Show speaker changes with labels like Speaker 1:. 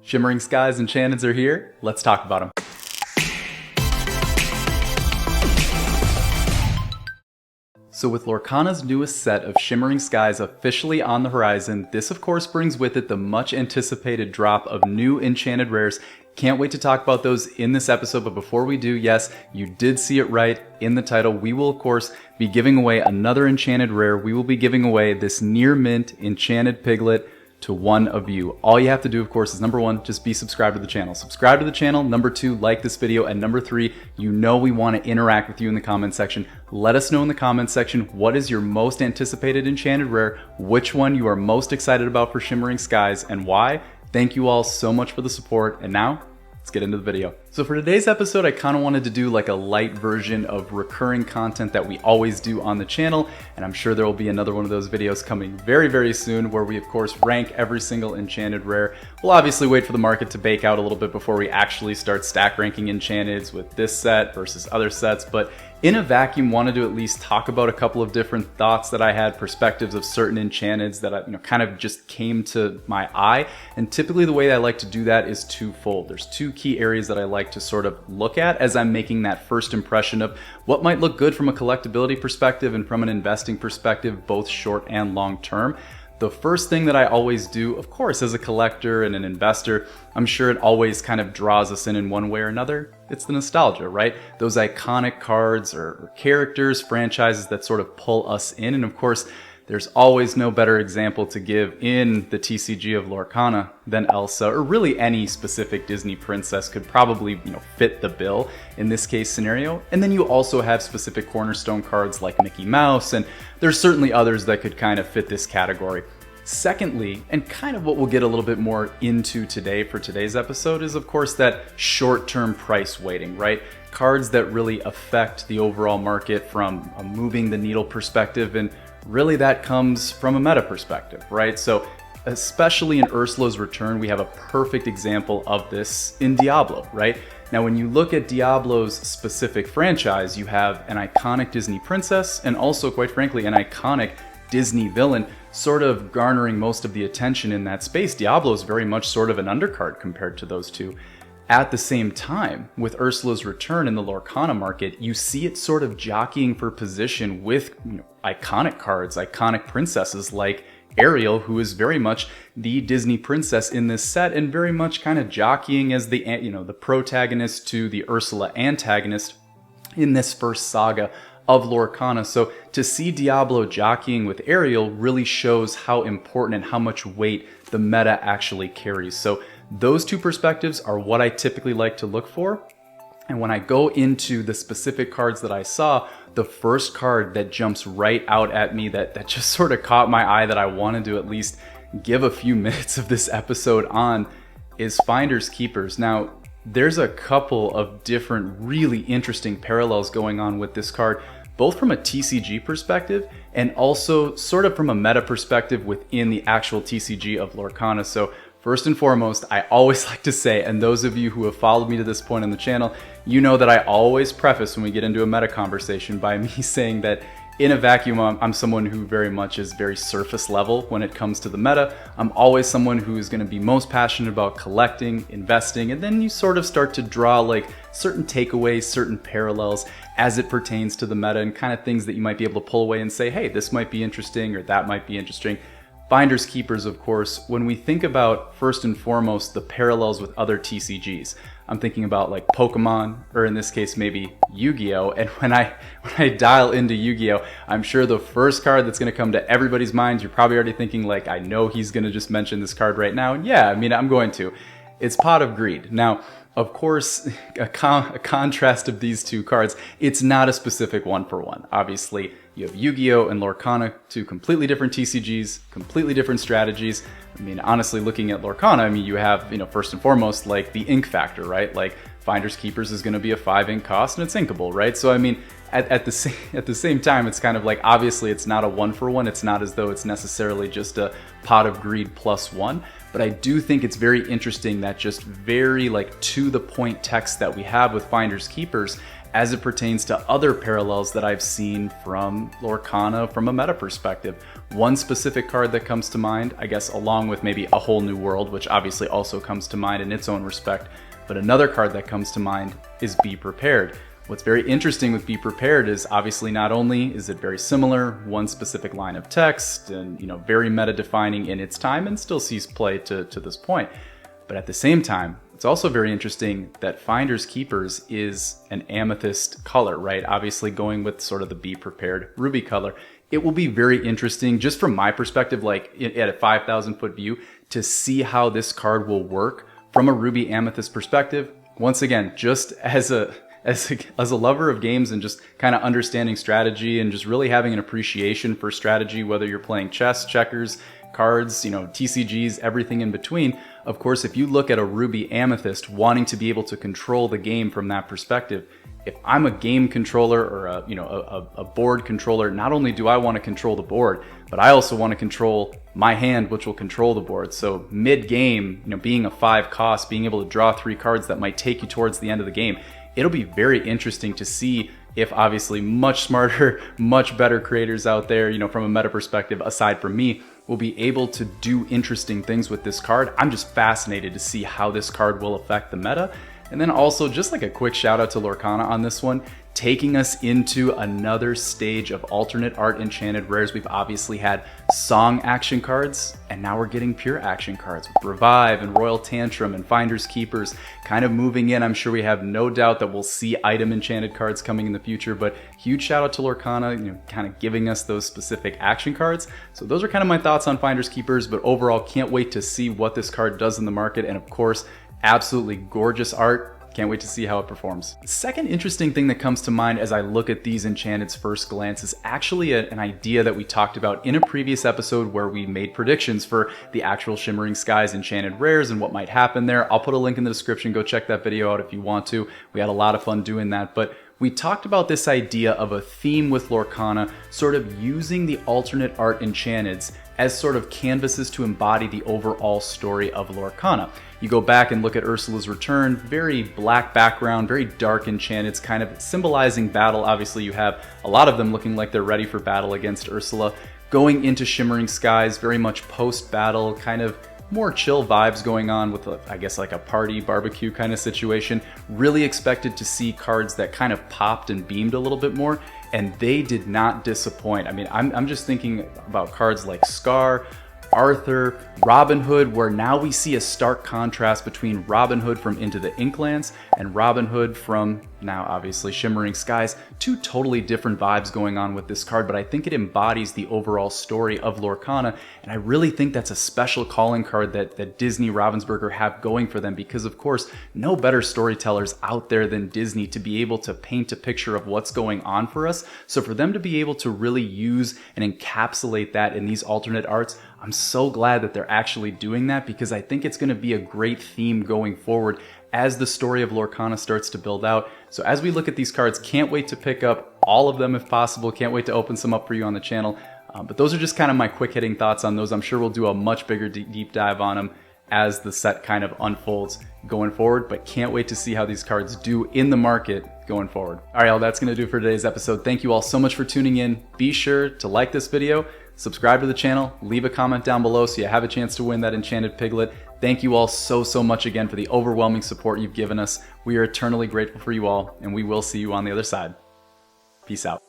Speaker 1: Shimmering Skies Enchanteds are here. Let's talk about them. So with Lorcana's newest set of Shimmering Skies officially on the horizon, this of course brings with it the much anticipated drop of new Enchanted Rares. Can't wait to talk about those in this episode, but before we do, yes, you did see it right in the title. We will of course be giving away another Enchanted Rare. We will be giving away this near mint Enchanted Piglet to one of you. All you have to do, of course, is number one, just be subscribed to the channel. Subscribe to the channel. Number two, like this video. And number three, you know we want to interact with you in the comment section. Let us know in the comment section, what is your most anticipated Enchanted Rare? Which one you are most excited about for Shimmering Skies and why? Thank you all so much for the support. And now, let's get into the video. So for today's episode, I kind of wanted to do like a light version of recurring content that we always do on the channel. And I'm sure there will be another one of those videos coming very, very soon where we of course rank every single Enchanted Rare. We'll obviously wait for the market to bake out a little bit before we actually start stack ranking Enchanteds with this set versus other sets. But in a vacuum, wanted to at least talk about a couple of different thoughts that I had, perspectives of certain Enchanteds that I, kind of just came to my eye. And typically the way I like to do that is twofold. There's two key areas that I like to sort of look at as I'm making that first impression of what might look good from a collectability perspective and from an investing perspective, both short and long term. The first thing that I always do, of course, as a collector and an investor, I'm sure it always kind of draws us in one way or another. It's the nostalgia, right? Those iconic cards or characters, franchises that sort of pull us in. And of course, there's always no better example to give in the TCG of Lorcana than Elsa, or really any specific Disney princess could probably, fit the bill in this case scenario. And then you also have specific cornerstone cards like Mickey Mouse, and there's certainly others that could kind of fit this category. Secondly, and kind of what we'll get a little bit more into today for today's episode is of course that short-term price weighting, right? Cards that really affect the overall market from a moving the needle perspective, and really that comes from a meta perspective, right? So especially in Ursula's Return, we have a perfect example of this in Diablo, right? Now, when you look at Diablo's specific franchise, you have an iconic Disney princess and also, quite frankly, an iconic Disney villain sort of garnering most of the attention in that space. Diablo is very much sort of an undercard compared to those two. At the same time, with Ursula's Return in the Lorcana market, you see it sort of jockeying for position with iconic cards, iconic princesses like Ariel, who is very much the Disney princess in this set and very much kind of jockeying as the the protagonist to the Ursula antagonist in this first saga of Lorcana. So to see Diablo jockeying with Ariel really shows how important and how much weight the meta actually carries. So those two perspectives are what I typically like to look for. And when I go into the specific cards that I saw, the first card that jumps right out at me that just sort of caught my eye that I wanted to at least give a few minutes of this episode on is Finders Keepers. Now, there's a couple of different really interesting parallels going on with this card, both from a TCG perspective and also sort of from a meta perspective within the actual TCG of Lorcana. So first and foremost, I always like to say, and those of you who have followed me to this point on the channel, you know that I always preface when we get into a meta conversation by me saying that in a vacuum, I'm someone who very much is very surface level when it comes to the meta. I'm always someone who is going to be most passionate about collecting, investing, and then you sort of start to draw like certain takeaways, certain parallels as it pertains to the meta and kind of things that you might be able to pull away and say, hey, this might be interesting or that might be interesting. Finders Keepers, of course, when we think about first and foremost the parallels with other TCGs, I'm thinking about like Pokemon, or in this case maybe Yu-Gi-Oh! And when I dial into Yu-Gi-Oh!, I'm sure the first card that's going to come to everybody's mind, you're probably already thinking like, I know he's going to just mention this card right now. And yeah, I mean, I'm going to. It's Pot of Greed. Now, of course, a contrast of these two cards, it's not a specific one-for-one. Obviously, you have Yu-Gi-Oh! And Lorcana, two completely different TCGs, completely different strategies. I mean, honestly, looking at Lorcana, I mean, you have, first and foremost, like the ink factor, right? Like Finders Keepers is going to be a 5 ink cost and it's inkable, right? So, I mean, at the same time, it's kind of like, obviously, it's not a one-for-one. It's not as though it's necessarily just a Pot of Greed +1. But I do think it's very interesting that just very like to the point text that we have with Finders Keepers as it pertains to other parallels that I've seen from Lorcana from a meta perspective. One specific card that comes to mind, I guess along with maybe A Whole New World, which obviously also comes to mind in its own respect, but another card that comes to mind is Be Prepared. What's very interesting with Be Prepared is obviously not only is it very similar, one specific line of text and very meta defining in its time and still sees play to this point, but at the same time, it's also very interesting that Finders Keepers is an amethyst color, right? Obviously going with sort of the Be Prepared ruby color. It will be very interesting, just from my perspective, like at a 5,000 foot view, to see how this card will work from a ruby amethyst perspective. Once again, just as a lover of games and just kind of understanding strategy and just really having an appreciation for strategy, whether you're playing chess, checkers, cards, TCGs, everything in between. Of course, if you look at a ruby amethyst wanting to be able to control the game from that perspective, if I'm a game controller or a board controller, not only do I want to control the board, but I also want to control my hand, which will control the board. So mid-game, being a 5 cost, being able to draw 3 cards that might take you towards the end of the game, it'll be very interesting to see if obviously much smarter, much better creators out there, from a meta perspective, aside from me, will be able to do interesting things with this card. I'm just fascinated to see how this card will affect the meta. And then also just like a quick shout out to Lorcana on this one, taking us into another stage of alternate art Enchanted Rares. We've obviously had song action cards, and now we're getting pure action cards with Revive and Royal Tantrum and Finders Keepers kind of moving in. I'm sure we have no doubt that we'll see item enchanted cards coming in the future, but huge shout out to Lorcana, kind of giving us those specific action cards. So those are kind of my thoughts on Finders Keepers, but overall can't wait to see what this card does in the market. And of course, absolutely gorgeous art. Can't wait to see how it performs. The second interesting thing that comes to mind as I look at these Enchanteds first glance is actually an idea that we talked about in a previous episode where we made predictions for the actual Shimmering Skies Enchanted Rares and what might happen there. I'll put a link in the description. Go check that video out if you want to. We had a lot of fun doing that, but we talked about this idea of a theme with Lorcana, sort of using the alternate art Enchanteds as sort of canvases to embody the overall story of Lorcana. You go back and look at Ursula's Return, very black background, very dark Enchanteds, kind of symbolizing battle. Obviously you have a lot of them looking like they're ready for battle against Ursula. Going into Shimmering Skies, very much post-battle, kind of more chill vibes going on with, I guess, like a party barbecue kind of situation. Really expected to see cards that kind of popped and beamed a little bit more, and they did not disappoint. I mean, I'm just thinking about cards like Scar, Arthur, Robin Hood, where now we see a stark contrast between Robin Hood from Into the Inklands and Robin Hood from now obviously Shimmering Skies. Two totally different vibes going on with this card, but I think it embodies the overall story of Lorcana, and I really think that's a special calling card that Disney Ravensburger have going for them, because of course no better storytellers out there than Disney to be able to paint a picture of what's going on for us. So for them to be able to really use and encapsulate that in these alternate arts, I'm so glad that they're actually doing that, because I think it's going to be a great theme going forward as the story of Lorcana starts to build out. So as we look at these cards, can't wait to pick up all of them if possible. Can't wait to open some up for you on the channel. But those are just kind of my quick hitting thoughts on those. I'm sure we'll do a much bigger deep dive on them as the set kind of unfolds going forward, but can't wait to see how these cards do in the market going forward. All right, y'all, that's going to do it for today's episode. Thank you all so much for tuning in. Be sure to like this video, subscribe to the channel, leave a comment down below so you have a chance to win that enchanted piglet. Thank you all so much again for the overwhelming support you've given us. We are eternally grateful for you all, and we will see you on the other side. Peace out.